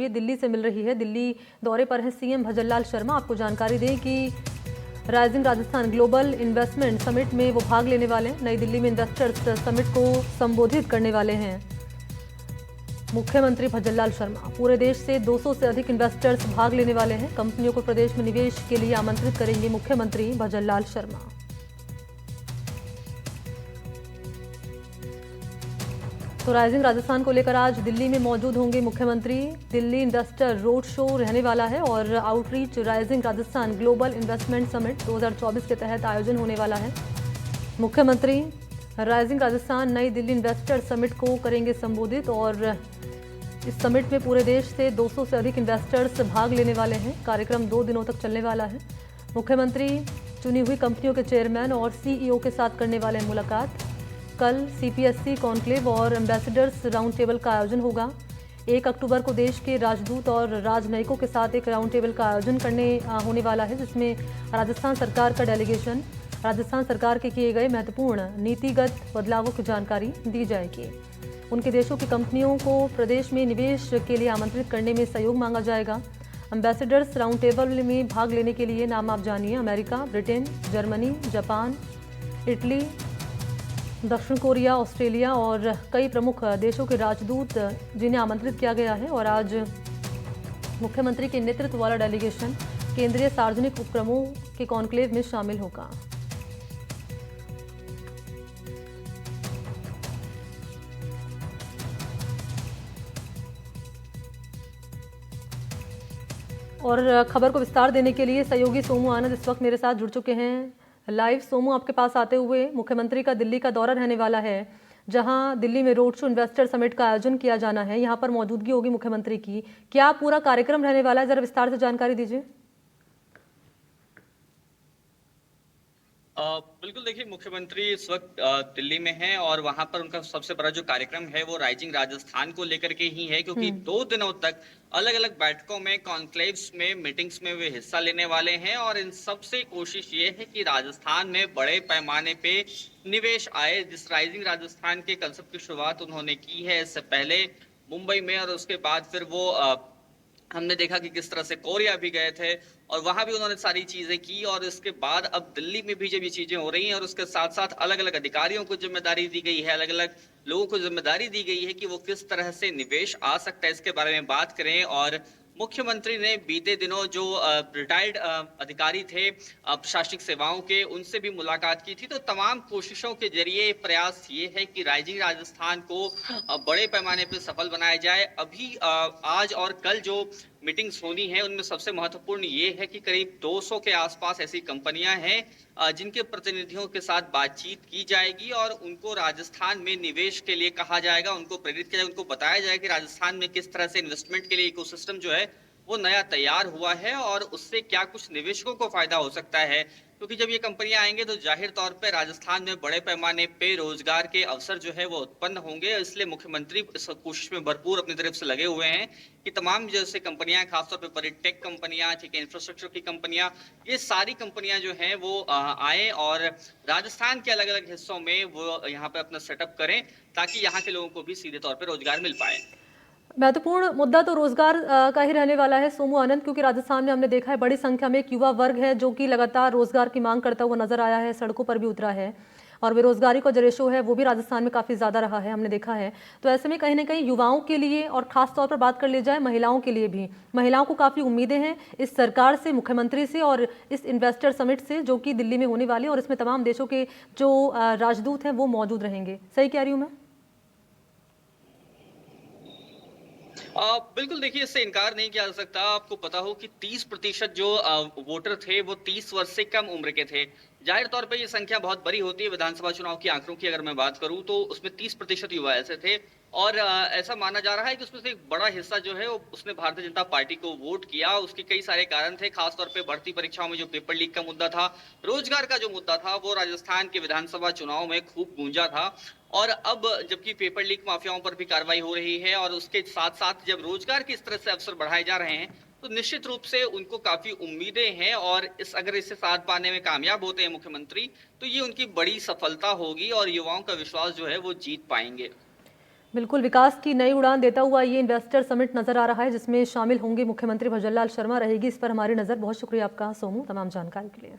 ये दिल्ली से मिल रही है। दिल्ली दौरे पर है सीएम भजनलाल शर्मा। आपको जानकारी दें कि rising Rajasthan global investment summit में वो भाग लेने वाले हैं। नई दिल्ली में इन्वेस्टर्स समिट को संबोधित करने वाले हैं मुख्यमंत्री भजनलाल शर्मा। पूरे देश से 200 से अधिक इन्वेस्टर्स भाग लेने वाले हैं। कंपनियों को प्रदेश में निवेश के लिए आमंत्रित करेंगे मुख्यमंत्री भजनलाल शर्मा। तो राइजिंग राजस्थान को लेकर आज दिल्ली में मौजूद होंगे मुख्यमंत्री। दिल्ली इन्वेस्टर रोड शो रहने वाला है और outreach rising Rajasthan global investment summit 2024 के तहत आयोजन होने वाला है। मुख्यमंत्री राइजिंग राजस्थान नई दिल्ली इन्वेस्टर समिट को करेंगे संबोधित और इस समिट में पूरे देश से 200 से अधिक इन्वेस्टर्स भाग लेने वाले हैं। कार्यक्रम 2 दिनों तक चलने वाला है। मुख्यमंत्री चुनी हुई कंपनियों के चेयरमैन और सीईओ के साथ करने वाले हैं मुलाकात। कल सीपीएससी कॉन्क्लेव और एम्बेसडर्स राउंड टेबल का आयोजन होगा। 1 अक्टूबर को देश के राजदूत और राजनयिकों के साथ एक राउंड टेबल का आयोजन होने वाला है, जिसमें राजस्थान सरकार का डेलीगेशन राजस्थान सरकार के किए गए महत्वपूर्ण नीतिगत बदलावों की जानकारी दी जाएगी। उनके देशों की कंपनियों को प्रदेश में निवेश के लिए आमंत्रित करने में सहयोग मांगा जाएगा। एम्बेसडर्स राउंड टेबल में भाग लेने के लिए नाम आप जानिए। America, Britain, Germany, Japan, Italy, दक्षिण कोरिया, ऑस्ट्रेलिया और कई प्रमुख देशों के राजदूत जिन्हें आमंत्रित किया गया है। और आज मुख्यमंत्री के नेतृत्व वाला डेलीगेशन केंद्रीय सार्वजनिक उपक्रमों के कॉन्क्लेव में शामिल होगा। और खबर को विस्तार देने के लिए सहयोगी सोमू आनंद इस वक्त मेरे साथ जुड़ चुके हैं लाइव। सोमू, आपके पास आते हुए, मुख्यमंत्री का दिल्ली का दौरा रहने वाला है, जहां दिल्ली में रोड शो इन्वेस्टर समिट का आयोजन किया जाना है। यहां पर मौजूदगी होगी मुख्यमंत्री की। क्या पूरा कार्यक्रम रहने वाला है, जरा विस्तार से जानकारी दीजिए। बिल्कुल, देखिए मुख्यमंत्री इस वक्त दिल्ली में हैं और वहां पर उनका सबसे बड़ा जो कार्यक्रम है वो राइजिंग राजस्थान को लेकर के ही है, क्योंकि 2 दिनों तक अलग अलग बैठकों में, कॉन्क्लेव्स में, मीटिंग्स में वे हिस्सा लेने वाले हैं। और इन सब से कोशिश ये है कि राजस्थान में बड़े पैमाने पे निवेश आए। जिस राइजिंग राजस्थान के कंसेप्ट की शुरुआत उन्होंने की है इससे पहले मुंबई में, और उसके बाद फिर वो हमने देखा कि किस तरह से कोरिया भी गए थे और वहां भी उन्होंने सारी चीजें की। और इसके बाद अब दिल्ली में भी जब ये चीजें हो रही हैं और उसके साथ साथ अलग अलग अधिकारियों को जिम्मेदारी दी गई है, अलग अलग लोगों को जिम्मेदारी दी गई है कि वो किस तरह से निवेश आ सकता है, इसके बारे में बात करें। और मुख्यमंत्री ने बीते दिनों जो रिटायर्ड अधिकारी थे प्रशासनिक सेवाओं के, उनसे भी मुलाकात की थी। तो तमाम कोशिशों के जरिए प्रयास ये है कि राइजिंग राजस्थान को बड़े पैमाने पर सफल बनाया जाए। अभी आज और कल जो मीटिंग्स होनी है उनमें सबसे महत्वपूर्ण ये है कि करीब 200 के आसपास ऐसी कंपनियां हैं जिनके प्रतिनिधियों के साथ बातचीत की जाएगी और उनको राजस्थान में निवेश के लिए कहा जाएगा, उनको प्रेरित किया जाएगा, उनको बताया जाएगा कि राजस्थान में किस तरह से इन्वेस्टमेंट के लिए इकोसिस्टम जो है वो नया तैयार हुआ है और उससे क्या कुछ निवेशकों को फायदा हो सकता है। क्योंकि जब ये कंपनियां आएंगे तो जाहिर तौर पे राजस्थान में बड़े पैमाने पे रोजगार के अवसर जो है वो उत्पन्न होंगे। इसलिए मुख्यमंत्री इस कोशिश में भरपूर अपनी तरफ से लगे हुए हैं कि तमाम जैसे कंपनियां, खासतौर पे बड़ी टेक कंपनियां, ठीक है, इंफ्रास्ट्रक्चर की कंपनियां, ये सारी कंपनियां जो हैं वो आए और राजस्थान के अलग अलग हिस्सों में वो यहाँ पे अपना सेटअप करें, ताकि यहाँ के लोगों को भी सीधे तौर पर रोजगार मिल पाए। महत्वपूर्ण मुद्दा तो रोजगार का ही रहने वाला है सोमू आनंद, क्योंकि राजस्थान में हमने देखा है बड़ी संख्या में एक युवा वर्ग है जो कि लगातार रोजगार की मांग करता हुआ नजर आया है, सड़कों पर भी उतरा है और बेरोजगारी का जो रेशो है वो भी राजस्थान में काफी ज्यादा रहा है, हमने देखा है। तो ऐसे में कहीं ना कहीं युवाओं के लिए और खास तौर पर बात कर ली जाए महिलाओं के लिए भी, महिलाओं को काफी उम्मीदें हैं इस सरकार से, मुख्यमंत्री से और इस इन्वेस्टर समिट से जो कि दिल्ली में होने वाली है और इसमें तमाम देशों के जो राजदूत हैं वो मौजूद रहेंगे। सही कह रही हूँ मैं? बिल्कुल, देखिए इससे इनकार नहीं किया जा सकता। आपको पता हो कि 30% जो वोटर थे वो 30 वर्ष से कम उम्र के थे। जाहिर तौर पे ये संख्या बहुत बड़ी होती है। विधानसभा चुनाव के आंकड़ों की अगर मैं बात करूं तो उसमें 30% युवा ऐसे थे और ऐसा माना जा रहा है कि उसमें से एक बड़ा हिस्सा जो है वो उसने भारतीय जनता पार्टी को वोट किया। उसके कई सारे कारण थे, खासतौर पे भर्ती परीक्षाओं में जो पेपर लीक का मुद्दा था, रोजगार का जो मुद्दा था, वो राजस्थान के विधानसभा चुनाव में खूब गूंजा था। और अब जबकि पेपर लीक माफियाओं पर भी कार्रवाई हो रही है और उसके साथ साथ जब रोजगार की इस तरह से अवसर बढ़ाए जा रहे हैं तो निश्चित रूप से उनको काफी उम्मीदें हैं। और अगर इसे साथ पाने में कामयाब होते हैं मुख्यमंत्री, तो ये उनकी बड़ी सफलता होगी और युवाओं का विश्वास जो है वो जीत पाएंगे। बिल्कुल विकास की नई उड़ान देता हुआ ये इन्वेस्टर समिट नजर आ रहा है, जिसमें शामिल होंगे मुख्यमंत्री भजनलाल शर्मा रहेगी इस पर हमारी नजर। बहुत शुक्रिया आपका सोमू तमाम जानकारी के लिए।